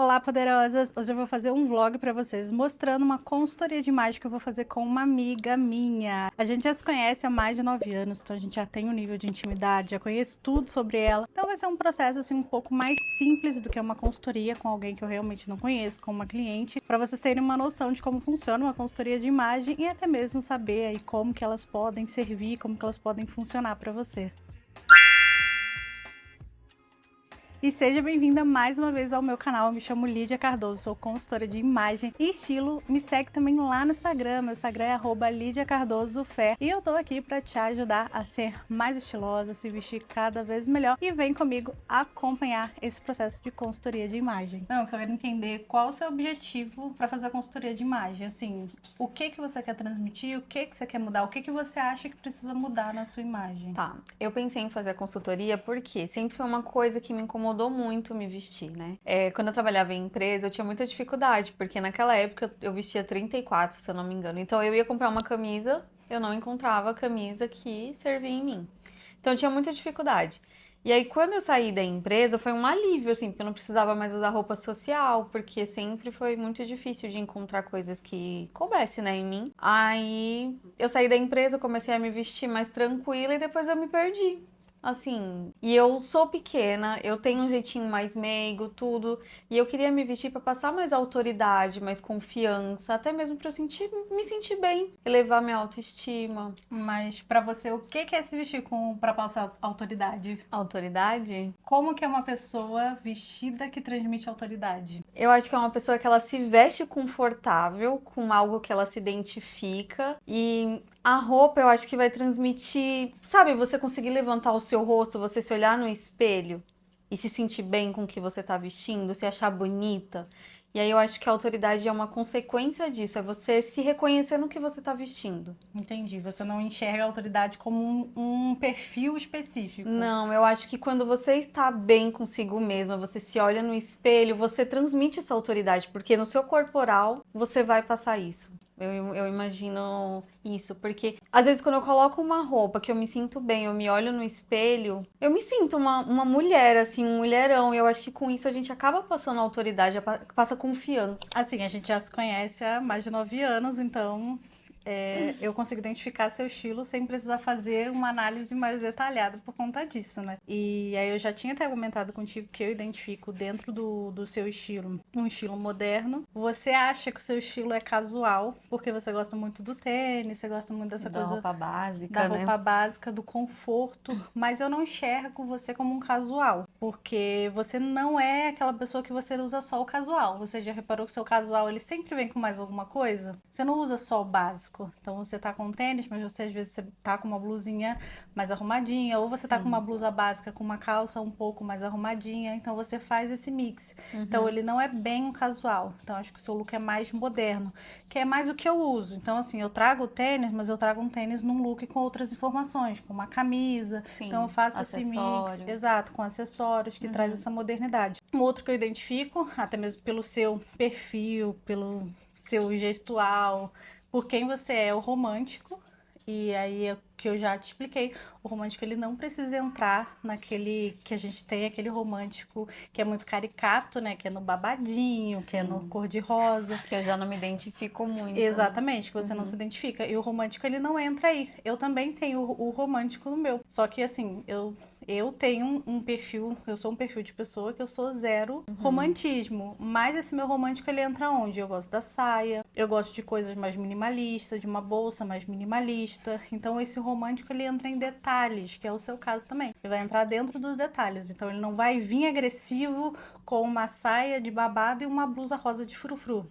Olá, poderosas! Hoje eu vou fazer um vlog pra vocês mostrando uma consultoria de imagem que eu vou fazer com uma amiga minha. A gente já se conhece há mais de 9 anos, então a gente já tem um nível de intimidade, já conheço tudo sobre ela. Então vai ser um processo assim um pouco mais simples do que uma consultoria com alguém que eu realmente não conheço, com uma cliente, para vocês terem uma noção de como funciona uma consultoria de imagem e até mesmo saber aí como que elas podem servir, como que elas podem funcionar para você. E seja bem-vinda mais uma vez ao meu canal. Eu me chamo Lídia Cardoso, sou consultora de imagem e estilo. Me segue também lá no Instagram. Meu Instagram é @LídiaCardosoFair. E eu tô aqui para te ajudar a ser mais estilosa, se vestir cada vez melhor. E vem comigo acompanhar esse processo de consultoria de imagem. Não, eu quero entender qual o seu objetivo para fazer a consultoria de imagem. Assim, o que você quer transmitir, o que você quer mudar, o que você acha que precisa mudar na sua imagem. Tá, eu pensei em fazer a consultoria porque sempre foi uma coisa que me incomodou muito me vestir, né? Quando eu trabalhava em empresa, eu tinha muita dificuldade, porque naquela época eu vestia 34, se eu não me engano. Então eu ia comprar uma camisa, eu não encontrava a camisa que servia em mim. Então eu tinha muita dificuldade. E aí, quando eu saí da empresa, foi um alívio, assim, porque eu não precisava mais usar roupa social, porque sempre foi muito difícil de encontrar coisas que coubessem, né, em mim. Aí, eu saí da empresa, comecei a me vestir mais tranquila e depois eu me perdi. Assim, e eu sou pequena, eu tenho um jeitinho mais meigo, tudo, e eu queria me vestir para passar mais autoridade, mais confiança, até mesmo para eu me sentir bem, elevar minha autoestima. Mas pra você, o que é se vestir para passar autoridade? Autoridade? Como que é uma pessoa vestida que transmite autoridade? Eu acho que é uma pessoa que ela se veste confortável com algo que ela se identifica e a roupa eu acho que vai transmitir, sabe, você conseguir levantar o seu rosto, você se olhar no espelho e se sentir bem com o que você tá vestindo, se achar bonita. E aí eu acho que a autoridade é uma consequência disso, é você se reconhecer no que você tá vestindo. Entendi. Você não enxerga a autoridade como um perfil específico. Não, eu acho que quando você está bem consigo mesma, você se olha no espelho, você transmite essa autoridade, porque no seu corporal você vai passar isso. Eu imagino isso, porque às vezes quando eu coloco uma roupa que eu me sinto bem, eu me olho no espelho, eu me sinto uma mulher, assim, um mulherão, e eu acho que com isso a gente acaba passando autoridade, passa confiança. Assim, a gente já se conhece há mais de 9 anos, então eu consigo identificar seu estilo sem precisar fazer uma análise mais detalhada por conta disso, né? E aí eu já tinha até comentado contigo que eu identifico dentro do seu estilo um estilo moderno. Você acha que o seu estilo é casual, porque você gosta muito do tênis, você gosta muito dessa Da coisa roupa da básica, né? roupa básica, do conforto, mas eu não enxergo você como um casual, porque você não é aquela pessoa que você usa só o casual. Você já reparou que o seu casual ele sempre vem com mais alguma coisa? Você não usa só o básico. Então você tá com tênis, mas você às vezes você tá com uma blusinha mais arrumadinha, ou você tá com uma Sim. blusa básica com uma calça um pouco mais arrumadinha, então você faz esse mix. Então Uhum. ele não é bem um casual. Então acho que o seu look é mais moderno, que é mais o que eu uso. Então assim, eu trago o tênis, mas eu trago um tênis num look com outras informações, com uma camisa. Então eu Sim, faço esse mix, acessório. exato, com acessórios que traz essa modernidade. Um outro que eu identifico, até mesmo pelo seu perfil, pelo seu gestual, por quem você é, o romântico. E aí é o que eu já te expliquei, o romântico ele não precisa entrar naquele que a gente tem, aquele romântico que é muito caricato, né? Que é no babadinho, que é no Sim. cor-de-rosa. Que eu já não me identifico muito, né? Exatamente, que você não se identifica. E o romântico, ele não entra aí. Eu também tenho o romântico no meu. Só que, assim, eu tenho um perfil, eu sou um perfil de pessoa que eu sou zero romantismo. Mas esse meu romântico, ele entra onde? Eu gosto da saia, eu gosto de coisas mais minimalistas, de uma bolsa mais minimalista. Então, esse romântico, ele entra em detalhes, que é o seu caso também. Ele vai entrar dentro dos detalhes. Então, ele não vai vir agressivo com uma saia de babado e uma blusa rosa de frufru.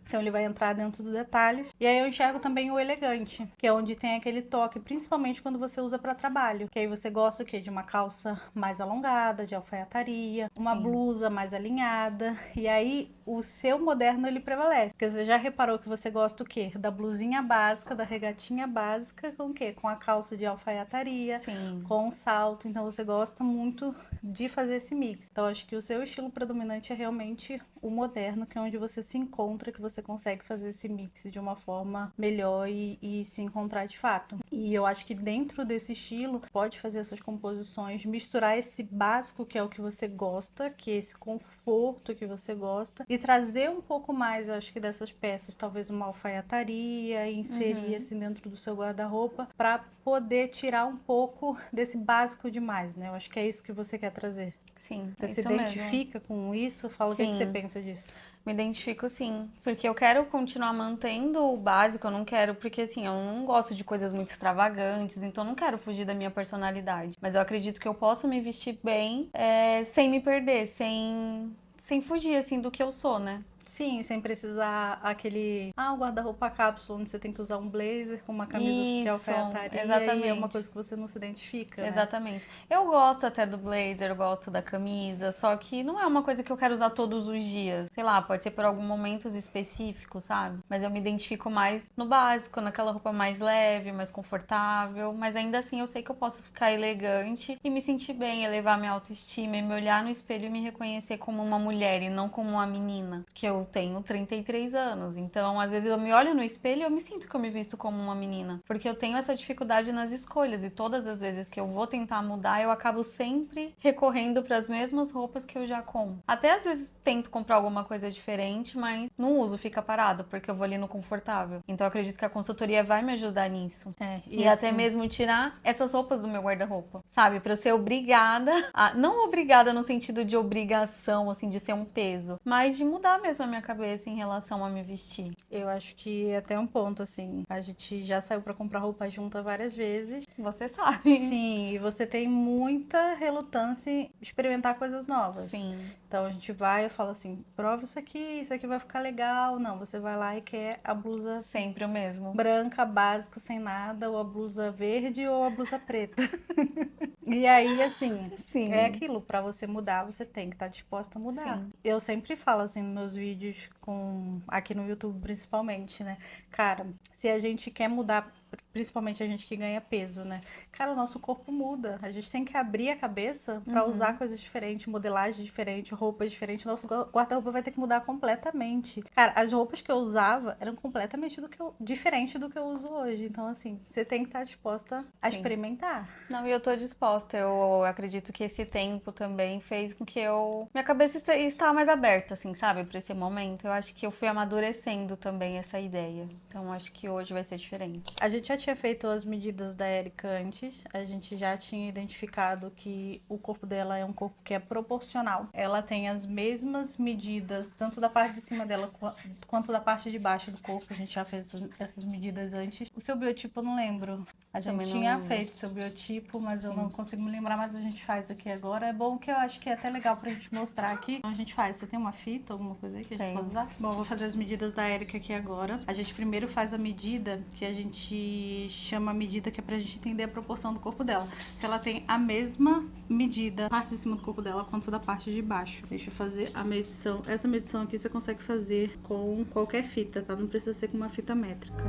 Então ele vai entrar dentro dos detalhes. E aí eu enxergo também o elegante, que é onde tem aquele toque, principalmente quando você usa para trabalho. Que aí você gosta o quê? De uma calça mais alongada, de alfaiataria, uma Sim. blusa mais alinhada. E aí o seu moderno ele prevalece. Porque você já reparou que você gosta o quê? Da blusinha básica, da regatinha básica, com o quê? Com a calça de alfaiataria, Sim. com o salto. Então você gosta muito de fazer esse mix. Então acho que o seu estilo predominante é realmente o moderno, que é onde você se encontra, que você você consegue fazer esse mix de uma forma melhor e se encontrar de fato. E eu acho que dentro desse estilo, pode fazer essas composições, misturar esse básico que é o que você gosta, que é esse conforto que você gosta, e trazer um pouco mais, eu acho que dessas peças, talvez uma alfaiataria, inserir assim dentro do seu guarda-roupa, para poder tirar um pouco desse básico demais, né? Eu acho que é isso que você quer trazer. Sim, Você é se isso mesmo. identifica com isso? Fala o que você Sim. pensa disso. Me identifico sim, porque eu quero continuar mantendo o básico, eu não quero, porque assim, eu não gosto de coisas muito extravagantes, então eu não quero fugir da minha personalidade. Mas eu acredito que eu posso me vestir bem, sem me perder, sem fugir assim do que eu sou, né? Sim, sem precisar o guarda-roupa cápsula, onde você tem que usar um blazer com uma camisa de Isso, alfaiataria e é uma exatamente. coisa que você não se identifica, né? Exatamente. Eu gosto até do blazer, eu gosto da camisa, só que não é uma coisa que eu quero usar todos os dias. Sei lá, pode ser por alguns momentos específicos, sabe? Mas eu me identifico mais no básico, naquela roupa mais leve, mais confortável. Mas ainda assim eu sei que eu posso ficar elegante e me sentir bem, elevar minha autoestima e me olhar no espelho e me reconhecer como uma mulher e não como uma menina. Que eu tenho 33 anos. Então, às vezes eu me olho no espelho e eu me sinto que eu me visto como uma menina. Porque eu tenho essa dificuldade nas escolhas e todas as vezes que eu vou tentar mudar, eu acabo sempre recorrendo para as mesmas roupas que eu já compro. Até às vezes tento comprar alguma coisa diferente, mas não uso, fica parado, porque eu vou ali no confortável. Então eu acredito que a consultoria vai me ajudar nisso. E até assim, mesmo tirar essas roupas do meu guarda-roupa, sabe? Para eu ser obrigada, não obrigada no sentido de obrigação, assim, de ser um peso, mas de mudar mesmo a minha cabeça em relação a me vestir. eu acho que até um ponto, assim, a gente já saiu pra comprar roupa junta várias vezes. Você sabe. Sim, e você tem muita relutância em experimentar coisas novas. Sim. Então a gente vai, eu falo assim, prova isso aqui vai ficar legal. Não, você vai lá e quer a blusa Sempre o mesmo. branca, básica, sem nada, ou a blusa verde ou a blusa preta. E aí, assim, é Sim. aquilo, pra você mudar, você tem que estar disposta a mudar. Sim. Eu sempre falo assim nos meus vídeos, aqui no YouTube principalmente, né? Cara, se a gente quer mudar, principalmente a gente que ganha peso, né? Cara, o nosso corpo muda. A gente tem que abrir a cabeça pra usar coisas diferentes, modelagem diferente, roupas diferentes. Nosso guarda-roupa vai ter que mudar completamente. Cara, as roupas que eu usava eram completamente diferente do que eu uso hoje. Então, assim, você tem que estar disposta a Sim. experimentar. Não, e eu tô disposta. Eu acredito que esse tempo também fez com que minha cabeça está mais aberta, assim, sabe, pra esse momento. Eu acho que eu fui amadurecendo também essa ideia. Então, acho que hoje vai ser diferente. A gente já tinha feito as medidas da Erika antes, a gente já tinha identificado que o corpo dela é um corpo que é proporcional. Ela tem as mesmas medidas, tanto da parte de cima dela quanto da parte de baixo do corpo. A gente já fez essas medidas antes. O seu biotipo eu não lembro. A gente Também não tinha lembro. feito seu biotipo, mas eu não consigo me lembrar, mas a gente faz aqui agora. É bom que eu acho que é até legal pra gente mostrar aqui. Então a gente faz. Você tem uma fita, alguma coisa aí que a gente Tenho. pode usar? Bom, eu vou fazer as medidas da Erika aqui agora. A gente primeiro faz a medida que a gente chama a medida que é pra gente entender a proporção do corpo dela. Se ela tem a mesma medida, da parte de cima do corpo dela, quanto da parte de baixo. Deixa eu fazer a medição. Essa medição aqui você consegue fazer com qualquer fita, tá? Não precisa ser com uma fita métrica.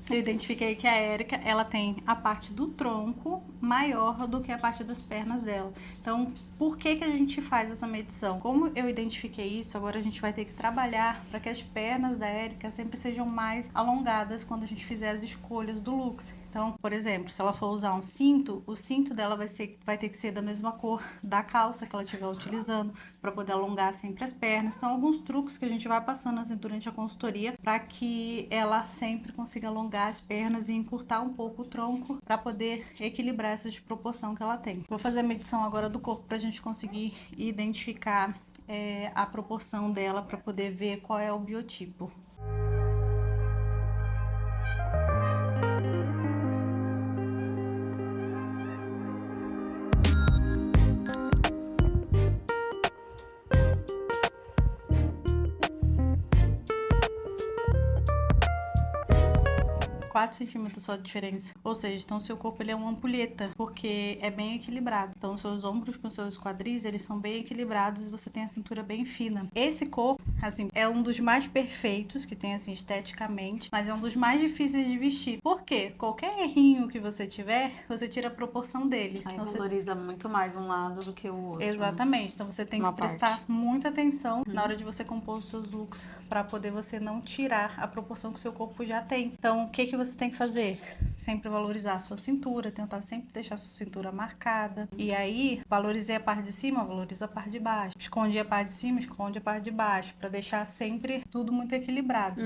Eu identifiquei que a Erika, ela tem a parte do tronco maior do que a parte das pernas dela. Então, por que que a gente faz essa medição? Como eu identifiquei isso, agora a gente vai ter que trabalhar para que as pernas da Erika sempre sejam mais alongadas quando a gente fizer as escolhas do Lux. Então, por exemplo, se ela for usar um cinto, o cinto dela vai ter que ser da mesma cor da calça que ela estiver utilizando, para poder alongar sempre as pernas. Então, alguns truques que a gente vai passando assim, durante a consultoria, para que ela sempre consiga alongar as pernas e encurtar um pouco o tronco, para poder equilibrar essa desproporção que ela tem. Vou fazer a medição agora do corpo, para a gente conseguir identificar a proporção dela, para poder ver qual é o biotipo. Centímetros só de diferença. Ou seja, então seu corpo ele é uma ampulheta, porque é bem equilibrado. Então seus ombros com seus quadris, eles são bem equilibrados e você tem a cintura bem fina. Esse corpo, Assim, é um dos mais perfeitos que tem, assim, esteticamente, mas é um dos mais difíceis de vestir. Por quê? Qualquer errinho que você tiver, você tira a proporção dele. Aí Então, você... valoriza muito mais um lado do que o outro. Exatamente. Então, você tem Uma que prestar parte. muita atenção na hora de você compor os seus looks, para poder você não tirar a proporção que o seu corpo já tem. Então, o que que você tem que fazer? Sempre valorizar a sua cintura, tentar sempre deixar a sua cintura marcada. E aí, valorizei a parte de cima, valoriza a parte de baixo. Escondi a parte de cima, esconde a parte de baixo, para deixar sempre tudo muito equilibrado.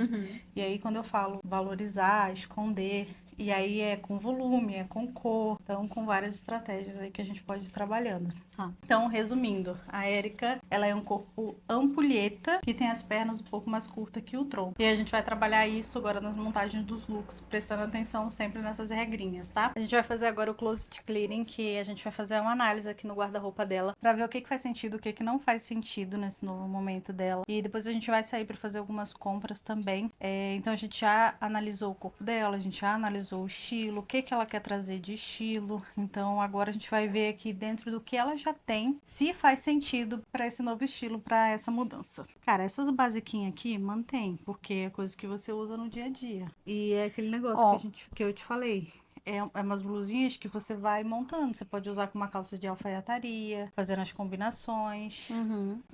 E aí, quando eu falo valorizar, esconder, e aí é com volume, é com cor, então com várias estratégias aí que a gente pode ir trabalhando. Tá. Então, resumindo, a Érica, ela é um corpo ampulheta, que tem as pernas um pouco mais curtas que o tronco. E a gente vai trabalhar isso agora nas montagens dos looks, prestando atenção sempre nessas regrinhas, tá? A gente vai fazer agora o closet clearing, que a gente vai fazer uma análise aqui no guarda-roupa dela, pra ver o que faz sentido, o que não faz sentido nesse novo momento dela. E depois a gente vai sair pra fazer algumas compras também. Então a gente já analisou o corpo dela, a gente já analisou o estilo, o que ela quer trazer de estilo. Então agora a gente vai ver aqui dentro do que ela já tem, se faz sentido pra esse novo estilo, pra essa mudança. Cara, essas basiquinhas aqui mantém, porque é coisa que você usa no dia a dia. E é aquele negócio que eu te falei. É umas blusinhas que você vai montando. Você pode usar com uma calça de alfaiataria, fazendo as combinações.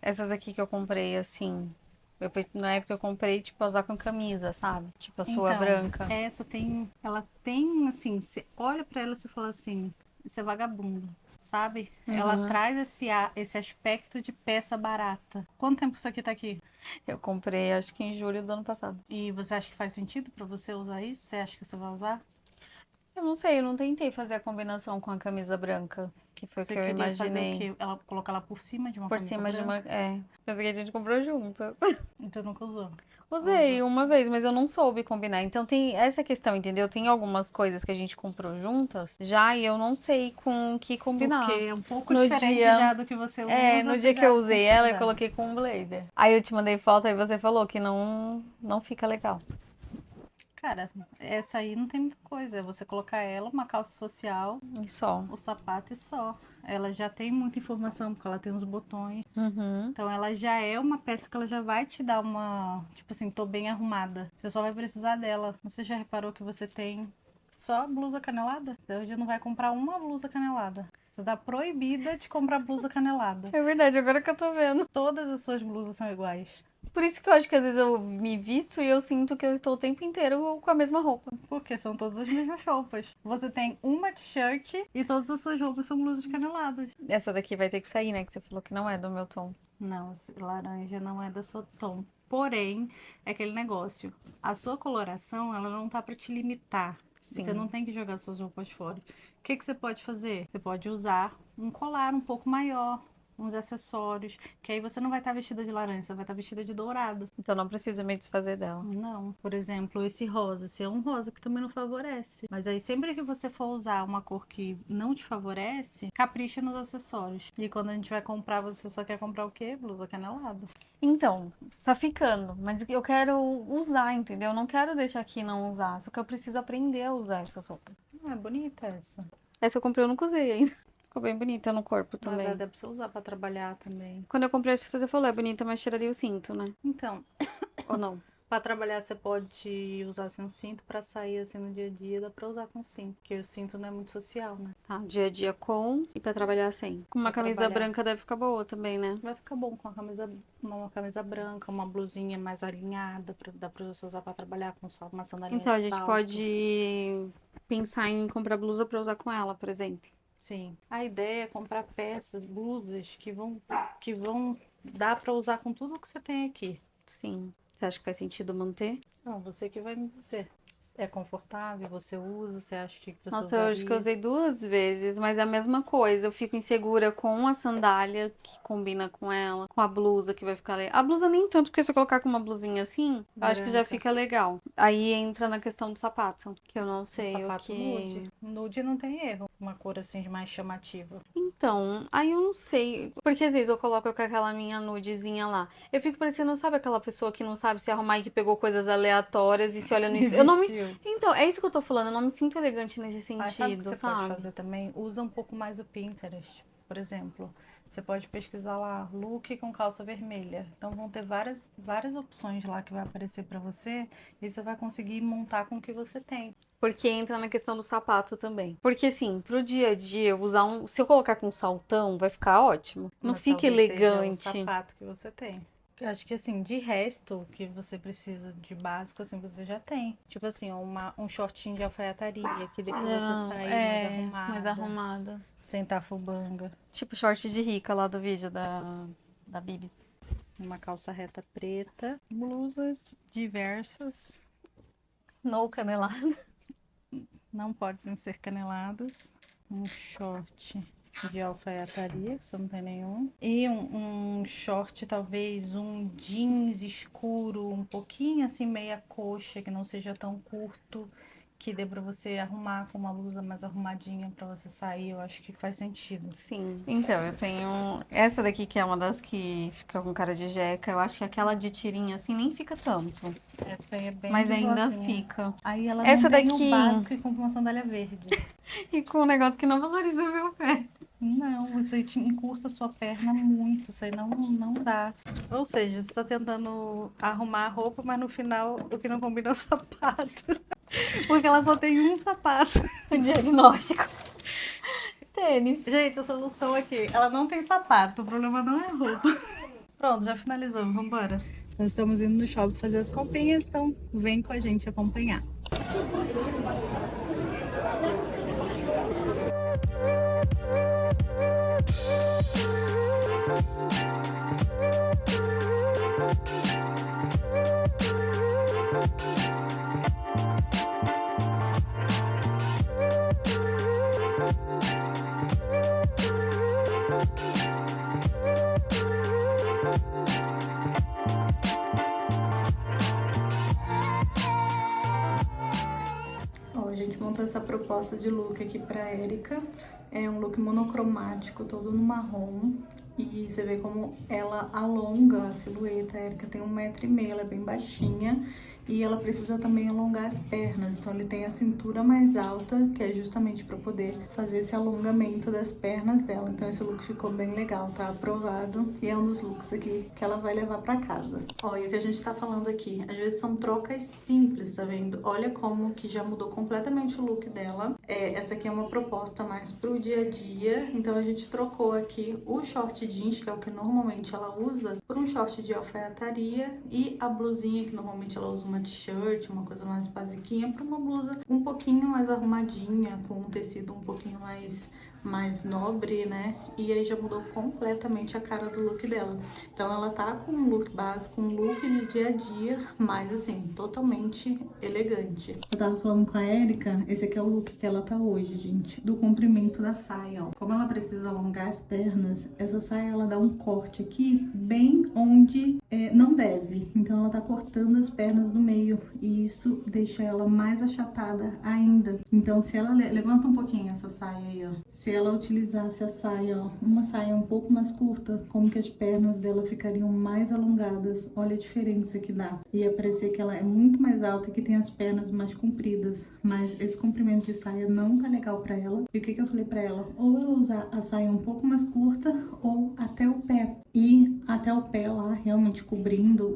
Essas aqui que eu comprei, assim, na época eu comprei, tipo, pra usar com camisa, sabe? Tipo, a sua branca. Essa tem, ela tem, assim, você olha pra ela e você fala assim, isso é vagabundo, sabe? Ela traz esse aspecto de peça barata. Quanto tempo isso aqui tá aqui? Eu comprei, acho que em julho do ano passado. E você acha que faz sentido pra você usar isso? Você acha que você vai usar? Eu não sei, eu não tentei fazer a combinação com a camisa branca, que foi o Você que eu queria fazer o imaginei. quê? Ela colocar ela por cima de uma Por camisa cima de uma. branca? É. Pensei que a gente comprou juntas. Então nunca usou. Usei uma vez, mas eu não soube combinar. Então tem essa questão, entendeu? Tem algumas coisas que a gente comprou juntas já e eu não sei com o que combinar. Porque é um pouco No diferente dia- já do que você usa. No você dia que já eu tem usei ela, eu dificuldade. coloquei com um blazer. Aí eu te mandei foto, aí você falou que não fica legal. Cara, essa aí não tem muita coisa. É você colocar ela, uma calça social, E só. o sapato e só. Ela já tem muita informação, porque ela tem os botões. Uhum. Então ela já é uma peça que ela já vai te dar uma... Tipo assim, tô bem arrumada. Você só vai precisar dela. Você já reparou que você tem só blusa canelada? Você hoje não vai comprar uma blusa canelada. Você tá proibida de comprar blusa canelada. É verdade, agora que eu tô vendo. Todas as suas blusas são iguais. Por isso que eu acho que às vezes eu me visto e eu sinto que eu estou o tempo inteiro com a mesma roupa. Porque são todas as mesmas roupas. Você tem uma t-shirt e todas as suas roupas são blusas caneladas. Essa daqui vai ter que sair, né? Que você falou que não é do meu tom. Não, esse laranja não é da sua tom. Porém, é aquele negócio. A sua coloração, ela não tá pra te limitar. Sim. Você não tem que jogar suas roupas fora. O que você pode fazer? Você pode usar um colar um pouco maior, uns acessórios, que aí você não vai estar vestida de laranja, você vai estar vestida de dourado. Então não preciso me desfazer dela. Não. Por exemplo, esse rosa, esse é um rosa que também não favorece. Mas aí sempre que você for usar uma cor que não te favorece, capricha nos acessórios. E quando a gente vai comprar, você só quer comprar o quê? Blusa canelada. Então, tá ficando, mas eu quero usar, entendeu? Eu não quero deixar aqui e não usar, só que eu preciso aprender a usar essas roupas. Ah, é bonita essa. Essa eu comprei, eu nunca usei ainda. Ficou bem bonita no corpo também. Mas dá pra você usar pra trabalhar também. Quando eu comprei, acho que você falou, é bonita, mas tiraria o cinto, né? Então, Ou não? pra trabalhar você pode usar assim um cinto, pra sair assim no dia a dia dá pra usar com cinto, porque o cinto não é muito social, né? Tá, dia a dia com e pra trabalhar sem. Com uma Pra camisa trabalhar. branca deve ficar boa também, né? Vai ficar bom com uma camisa branca, uma blusinha mais alinhada, dá pra você usar pra trabalhar com uma sandalinha Então, a de gente salto. pode pensar em comprar blusa pra usar com ela, por exemplo. Sim. A ideia é comprar peças, blusas que vão dar pra usar com tudo que você tem aqui. Sim. Você acha que faz sentido manter? Não, você que vai me dizer. É confortável? Você usa? Você acha que você Nossa, usaria? eu acho que eu usei 2 vezes, mas é a mesma coisa. Eu fico insegura com a sandália, que combina com ela, com a blusa, que vai ficar legal. A blusa nem tanto, porque se eu colocar com uma blusinha assim, eu acho que já Branca. fica legal. Aí entra na questão do sapato, que eu não Um sei o sapato que... nude. Nude não tem erro. Uma cor assim mais chamativa. Então, aí eu não sei. Porque às vezes eu coloco com aquela minha nudezinha lá. Eu fico parecendo, sabe aquela pessoa que não sabe se arrumar e que pegou coisas aleatórias e se olha no espelho. Eu não me... Vestiu. Então, é isso que eu tô falando. Eu não me sinto elegante nesse Mas sabe o que sentido, você pode sabe? fazer também? Usa um pouco mais o Pinterest, por exemplo. Você pode pesquisar lá, look com calça vermelha. Então vão ter várias opções lá que vai aparecer pra você e você vai conseguir montar com o que você tem. Porque entra na questão do sapato também. Porque assim, pro dia a dia, eu usar um. Se eu colocar com saltão, vai ficar ótimo. Não Mas fica talvez seja o elegante. sapato que você tem. Eu acho que assim, de resto, que você precisa de básico, assim, você já tem. Tipo assim, um shortinho de alfaiataria, que deixa você Não, sair mais mais arrumada. sem tafubanga. Tipo short de rica lá do vídeo da Bibi. Uma calça reta preta, blusas diversas, No canelado. não podem ser caneladas. Um short de alfaiataria, que você não tem nenhum. E um short, talvez um jeans escuro, um pouquinho assim, meia coxa, que não seja tão curto, que dê pra você arrumar com uma blusa mais arrumadinha pra você sair. Eu acho que faz sentido. Sim. Então, eu tenho essa daqui que é uma das que fica com cara de jeca. Eu acho que aquela de tirinha assim nem fica tanto. Essa aí é bem Mas ainda boazinha. fica. Aí ela Essa não tem daqui- o básico e com uma sandália verde. E com um negócio que não valoriza o meu pé. Não, isso aí te encurta a sua perna muito, isso aí não dá. Ou seja, você tá tentando arrumar a roupa, mas no final o que não combina é o sapato. Porque ela só tem um sapato. O diagnóstico. Tênis. Gente, a solução aqui, ela não tem sapato, o problema não é a roupa. Pronto, já finalizamos, vambora. Nós estamos indo no shopping fazer as comprinhas, então vem com a gente acompanhar. Ó, a gente montou essa proposta de look aqui pra Erika. É um look monocromático, todo no marrom. E você vê como ela alonga a silhueta. A Erika tem 1,5 m, ela é bem baixinha. E ela precisa também alongar as pernas. Então ele tem a cintura mais alta, que é justamente para poder fazer esse alongamento das pernas dela. Então esse look ficou bem legal, tá aprovado. E é um dos looks aqui que ela vai levar para casa. Ó, e o que a gente tá falando aqui, às vezes são trocas simples, tá vendo? Olha como que já mudou completamente o look dela. Essa aqui é uma proposta mais pro dia a dia. Então a gente trocou aqui o short jeans, que é o que normalmente ela usa, por um short de alfaiataria. E a blusinha, que normalmente ela usa uma t-shirt, uma coisa mais basiquinha, para uma blusa um pouquinho mais arrumadinha, com um tecido um pouquinho mais nobre, né? E aí já mudou completamente a cara do look dela. Então ela tá com um look básico, um look de dia a dia, mas assim, totalmente elegante. Eu tava falando com a Erika, esse aqui é o look que ela tá hoje, gente, do comprimento da saia, ó. Como ela precisa alongar as pernas, essa saia ela dá um corte aqui, bem onde não deve. Então ela tá cortando as pernas no meio e isso deixa ela mais achatada ainda. Então se ela levanta um pouquinho essa saia aí, ó. Se ela utilizasse a saia, ó, uma saia um pouco mais curta, como que as pernas dela ficariam mais alongadas. Olha a diferença que dá. Ia parecer que ela é muito mais alta e que tem as pernas mais compridas. Mas esse comprimento de saia não tá legal pra ela. E o que eu falei pra ela? Ou ela usar a saia um pouco mais curta ou até o pé. E até o pé lá, realmente cobrindo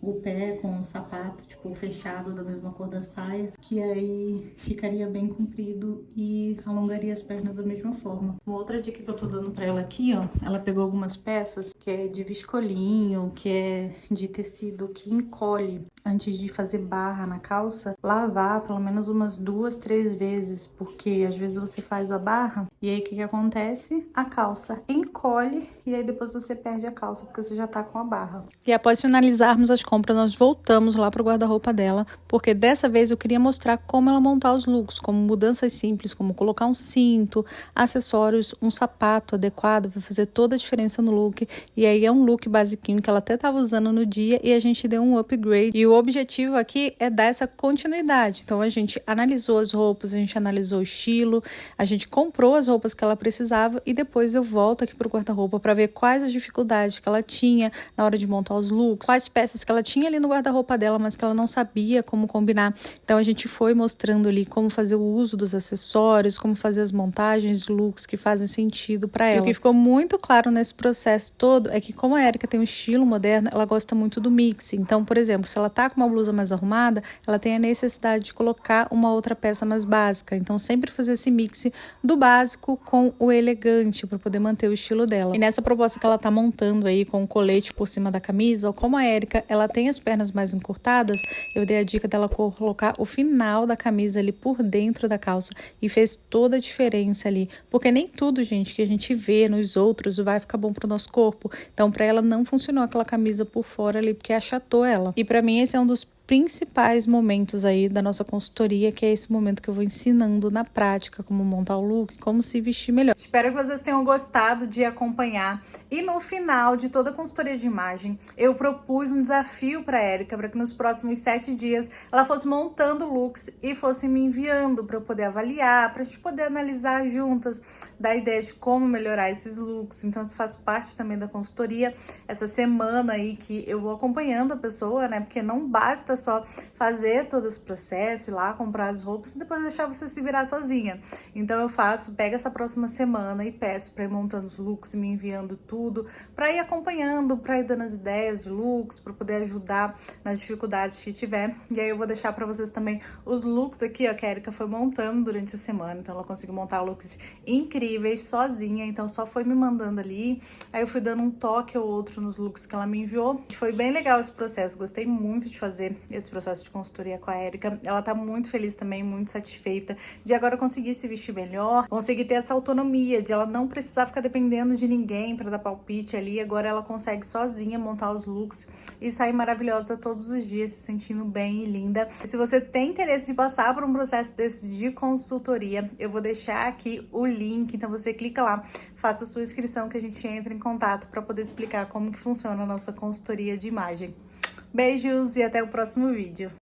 o pé com o sapato, tipo, fechado da mesma cor da saia. Que aí ficaria bem comprido e alongaria as pernas da mesma forma. Uma outra dica que eu tô dando pra ela aqui, ó, ela pegou algumas peças que é de viscolinho, que é de tecido que encolhe. Antes de fazer barra na calça, lavar pelo menos umas 2, 3 vezes, porque às vezes você faz a barra e aí o que acontece? A calça encolhe e aí depois você perde a calça porque você já tá com a barra. E após finalizarmos as compras, nós voltamos lá pro guarda-roupa dela, porque dessa vez eu queria mostrar como ela montar os looks, como mudanças simples, como colocar um cinto, acessórios, um sapato adequado, vai fazer toda a diferença no look. E aí é um look basiquinho que ela até tava usando no dia e a gente deu um upgrade. E o objetivo aqui é dar essa continuidade. Então a gente analisou as roupas, a gente analisou o estilo, a gente comprou as roupas que ela precisava e depois eu volto aqui pro guarda-roupa para ver quais as dificuldades dificuldade que ela tinha na hora de montar os looks, quais peças que ela tinha ali no guarda-roupa dela, mas que ela não sabia como combinar. Então a gente foi mostrando ali como fazer o uso dos acessórios, como fazer as montagens de looks que fazem sentido para ela. E o que ficou muito claro nesse processo todo é que, como a Erika tem um estilo moderno, ela gosta muito do mix. Então, por exemplo, se ela tá com uma blusa mais arrumada, ela tem a necessidade de colocar uma outra peça mais básica. Então, sempre fazer esse mix do básico com o elegante para poder manter o estilo dela. E nessa proposta que ela tá montando aí com o colete por cima da camisa, como a Erika, ela tem as pernas mais encurtadas, eu dei a dica dela colocar o final da camisa ali por dentro da calça e fez toda a diferença ali, porque nem tudo, gente, que a gente vê nos outros vai ficar bom pro nosso corpo. Então, para ela não funcionou aquela camisa por fora ali, porque achatou ela. E para mim esse é um dos principais momentos aí da nossa consultoria, que é esse momento que eu vou ensinando na prática como montar o look, como se vestir melhor. Espero que vocês tenham gostado de acompanhar. E no final de toda a consultoria de imagem, eu propus um desafio para a Erika, para que nos próximos 7 dias ela fosse montando looks e fosse me enviando para eu poder avaliar, para a gente poder analisar juntas, dar ideia de como melhorar esses looks. Então isso faz parte também da consultoria, essa semana aí que eu vou acompanhando a pessoa, né? Porque não basta só fazer todo esse processo, ir lá comprar as roupas e depois deixar você se virar sozinha. Então eu pego essa próxima semana e peço para ir montando os looks e me enviando tudo, para ir acompanhando, para ir dando as ideias de looks, para poder ajudar nas dificuldades que tiver. E aí eu vou deixar para vocês também os looks aqui, ó, que a Erika foi montando durante a semana. Então ela conseguiu montar looks incríveis sozinha, então só foi me mandando ali. Aí eu fui dando um toque ou outro nos looks que ela me enviou. Foi bem legal esse processo, gostei muito de fazer esse processo de consultoria com a Erika. Ela tá muito feliz também, muito satisfeita de agora conseguir se vestir melhor, conseguir ter essa autonomia, de ela não precisar ficar dependendo de ninguém para dar palpite ali. Agora ela consegue sozinha montar os looks e sair maravilhosa todos os dias, se sentindo bem e linda. E se você tem interesse de passar por um processo desse de consultoria, eu vou deixar aqui o link, então você clica lá, faça a sua inscrição que a gente entra em contato para poder explicar como que funciona a nossa consultoria de imagem. Beijos e até o próximo vídeo.